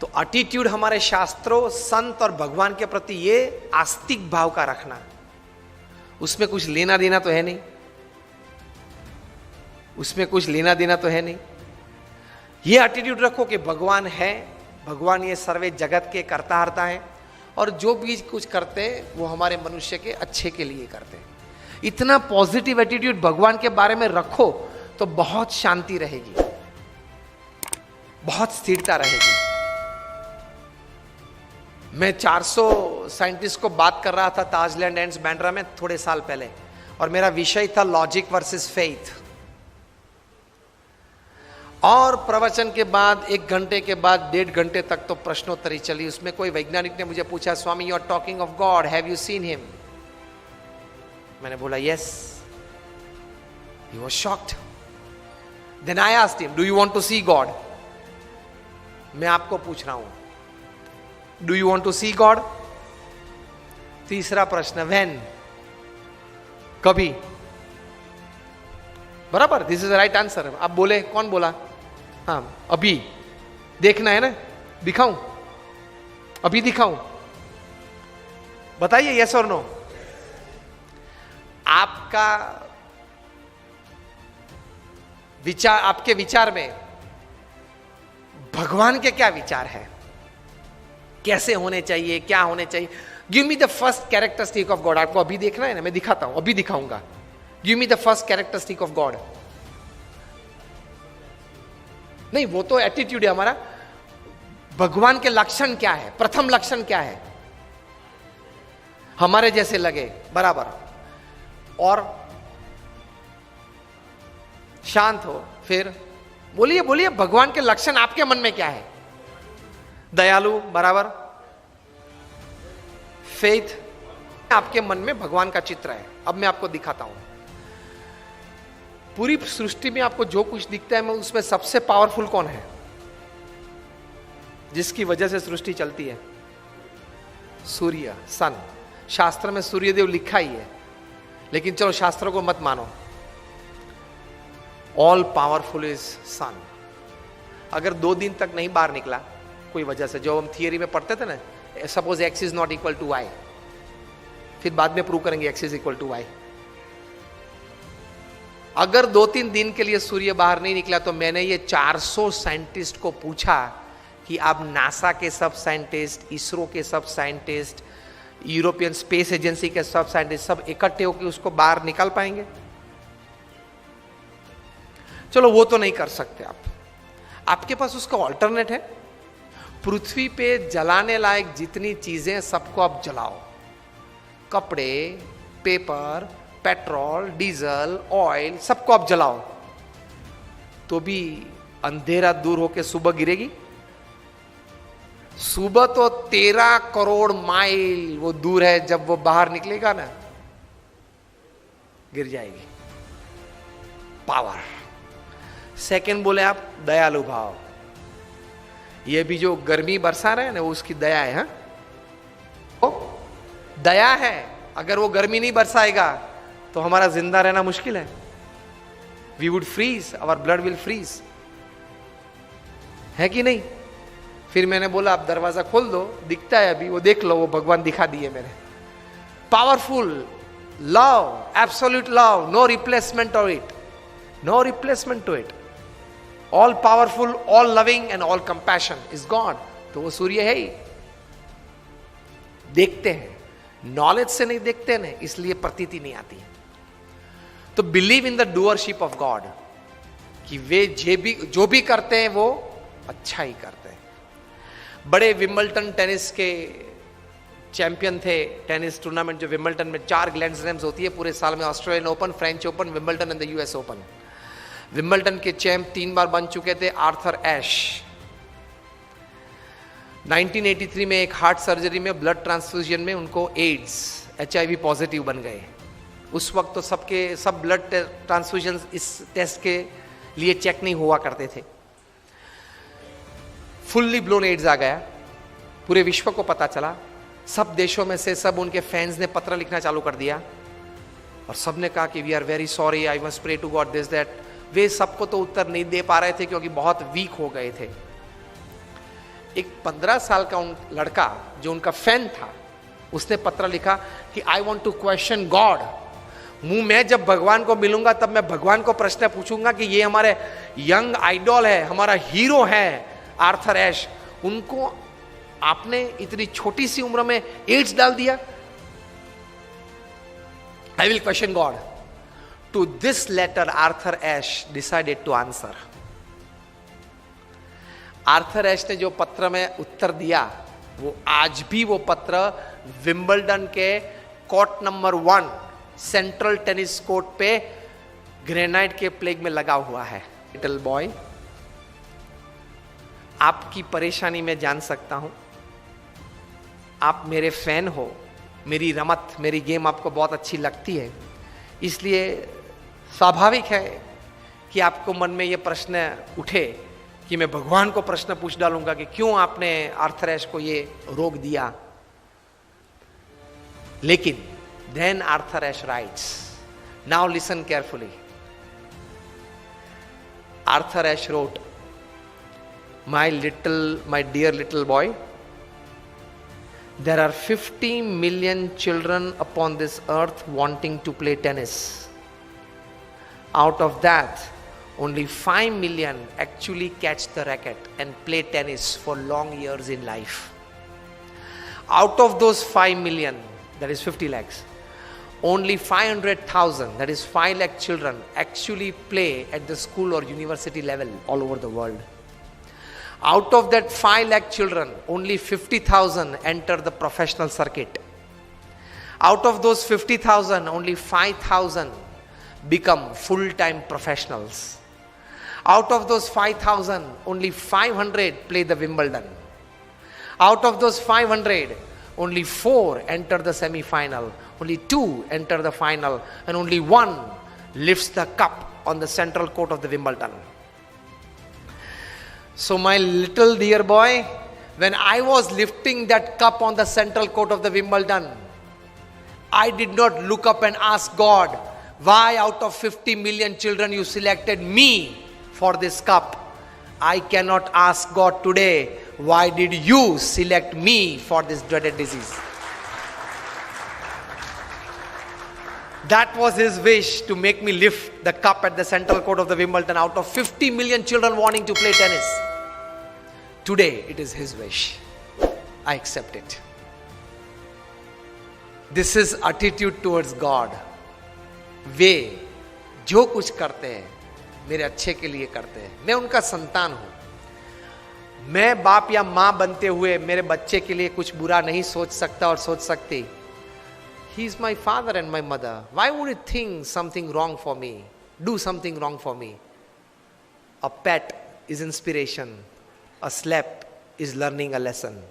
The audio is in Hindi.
तो एटीट्यूड हमारे शास्त्रों, संत और भगवान के प्रति ये आस्तिक भाव का रखना, उसमें कुछ लेना देना तो है नहीं, उसमें कुछ लेना देना तो है नहीं। ये एटीट्यूड रखो कि भगवान है, भगवान ये सर्वे जगत के कर्ता हर्ता है, और जो भी कुछ करते हैं वो हमारे मनुष्य के अच्छे के लिए करते हैं। इतना पॉजिटिव एटीट्यूड भगवान के बारे में रखो तो बहुत शांति रहेगी, बहुत स्थिरता रहेगी। मैं 400 साइंटिस्ट को बात कर रहा था ताजलैंड एंड्स बैंड्रा में थोड़े साल पहले, और मेरा विषय था लॉजिक वर्सेस फेथ। और प्रवचन के बाद 1 घंटे के बाद 1.5 घंटे तक तो प्रश्नोत्तरी चली। उसमें कोई वैज्ञानिक ने मुझे पूछा, Swami you are talking of God, have you seen him? मैंने बोला yes. He was shocked. Then I asked him, do you want to see God? मैं आपको पूछ रहा हूं, do you want to see God? तीसरा प्रश्न, व्हेन? कभी? बराबर, this is the right answer. आप बोले, कौन बोला? हाँ, अभी देखना है ना, दिखाऊं? अभी दिखाऊं? बताइए यस और नो। आपका विचार, आपके विचार में भगवान के क्या विचार है, कैसे होने चाहिए, क्या होने चाहिए? Give me the first characteristic of God. आपको अभी देखना है ना, मैं दिखाता हूं, अभी दिखाऊंगा। Give me the first characteristic of God. नहीं, वो तो एटीट्यूड है हमारा। भगवान के लक्षण क्या है, प्रथम लक्षण क्या है? हमारे जैसे लगे, बराबर, और शांत हो। फिर बोलिए बोलिए, भगवान के लक्षण आपके मन में क्या है? दयालु, बराबर। फेथ, आपके मन में भगवान का चित्र है। अब मैं आपको दिखाता हूं। पूरी सृष्टि में आपको जो कुछ दिखता है, मैं उसमें सबसे पावरफुल कौन है, जिसकी वजह से सृष्टि चलती है? सूर्य, सन। शास्त्र में सूर्यदेव लिखा ही है, लेकिन चलो शास्त्रों को मत मानो। ऑल पावरफुल इज सन। अगर 2 दिन तक नहीं बाहर निकला कोई वजह से, जो हम थियरी में पढ़ते थे ना, suppose X is not equal to Y, फिर बाद में प्रूव करेंगे X is equal to Y. अगर 2-3 दिन के लिए सूर्य बाहर नहीं निकला, तो मैंने ये 400 साइंटिस्ट को पूछा कि आप नासा के सब साइंटिस्ट, इसरो के सब साइंटिस्ट, यूरोपियन स्पेस एजेंसी के सब साइंटिस्ट, सब इकट्ठे होकर उसको बाहर निकाल पाएंगे? चलो वो तो नहीं कर सकते आप। आपके पास उसका ऑल्टरनेट है। पृथ्वी पे जलाने लायक जितनी चीजें सबको आप जलाओ, कपड़े, पेपर, पेट्रोल, डीजल, ऑयल, सबको आप जलाओ, तो भी अंधेरा दूर होकर सुबह गिरेगी? सुबह तो 13 करोड़ माइल वो दूर है, जब वो बाहर निकलेगा ना, गिर जाएगी। पावर। सेकंड बोले आप, दयालु भाव। ये भी जो गर्मी बरसा रहे हैं ना, वो उसकी दया है। हाँ, दया है। अगर वो गर्मी नहीं बरसाएगा तो हमारा जिंदा रहना मुश्किल है। We would freeze, our blood will freeze, है कि नहीं? फिर मैंने बोला आप दरवाजा खोल दो, दिखता है अभी, वो देख लो, वो भगवान दिखा दिए मेरे। Powerful love, absolute love, no replacement of it, no replacement to it. All powerful, all loving and all compassion is God. तो वो सूर्य है ही। देखते हैं, नॉलेज से नहीं देखते ना, इसलिए प्रतीति नहीं आती। तो believe in the doership of God, कि वे जो भी करते हैं वो अच्छा ही करते हैं। बड़े विंबलटन टेनिस के चैंपियन थे, टेनिस टूर्नामेंट जो विंबलटन में 4 ग्रैंड स्लैम्स होती है पूरे साल में, Australian Open, French Open, Wimbledon and the US Open. Wimbledon के चैंप 3 बार बन चुके थे आर्थर एश। 1983 में एक हार्ट सर्जरी में, ब्लड ट्रांसफ्यूजन में उनको एड्स, HIV पॉजिटिव बन गए। उस वक्त तो सब ब्लड ट्रांसफ्यूजन इस टेस्ट के लिए चेक नहीं हुआ करते थे। फुल्ली ब्लोन एड्स आ गया, पूरे विश्व को पता चला। सब देशों में से सब उनके फैंस ने पत्र लिखना चालू कर दिया, और सब ने कहा कि we are very sorry, I must pray to God this that. वे सबको तो उत्तर नहीं दे पा रहे थे क्योंकि बहुत वीक हो गए थे। एक 15 साल का लड़का जो उनका फैन था, उसने पत्र लिखा कि I want to question God. मैं जब भगवान को मिलूंगा तब मैं भगवान को प्रश्न पूछूंगा कि ये हमारे यंग आइडॉल है, हमारा हीरो है आर्थर एश, उनको आपने इतनी छोटी सी उम्र में एड्स डाल दिया। I will question God. To this letter Arthur Ashe decided to answer. Arthur Ashe ने जो पत्र में उत्तर दिया, वो आज भी वो पत्र विंबलडन के court number 1 central tennis court पे ग्रेनाइट के प्लेग में लगा हुआ है। लिटिल बॉय, आपकी परेशानी मैं जान सकता हूं। आप मेरे फैन हो, मेरी रमत, मेरी गेम आपको बहुत अच्छी लगती है, इसलिए स्वाभाविक है कि आपको मन में यह प्रश्न उठे कि मैं भगवान को प्रश्न पूछ डालूंगा कि क्यों आपने आर्थर एश को ये रोक दिया। लेकिन then Arthur Ashe writes, now listen carefully. Arthur Ashe wrote, my dear little boy, there are 50 million children upon this earth wanting to play tennis. Out of that, only 5 million actually catch the racket and play tennis for long years in life. Out of those 5 million, that is 50 lakhs, only 500,000, that is 5 lakh children, actually play at the school or university level all over the world. Out of that 5 lakh children, only 50,000 enter the professional circuit. Out of those 50,000, only 5,000 become full-time professionals. Out of those 5,000, only 500 play the Wimbledon. Out of those 500, only 4 enter the semi-final, only 2 enter the final, and only 1 lifts the cup on the central court of the Wimbledon. So my little dear boy, when I was lifting that cup on the central court of the Wimbledon, I did not look up and ask God, why out of 50 million children you selected me for this cup? I cannot ask God today, why did you select me for this dreaded disease? That was his wish, to make me lift the cup at the central court of the Wimbledon out of 50 million children wanting to play tennis. Today it is his wish. I accept it. This is attitude towards God. वे जो कुछ करते हैं मेरे अच्छे के लिए करते हैं। मैं उनका संतान हूं। मैं बाप या मां बनते हुए मेरे बच्चे के लिए कुछ बुरा नहीं सोच सकता और सोच सकती। He is my father and my mother. Why would he think something wrong for me? Do something wrong for me? A pet is inspiration. A slap is learning a lesson.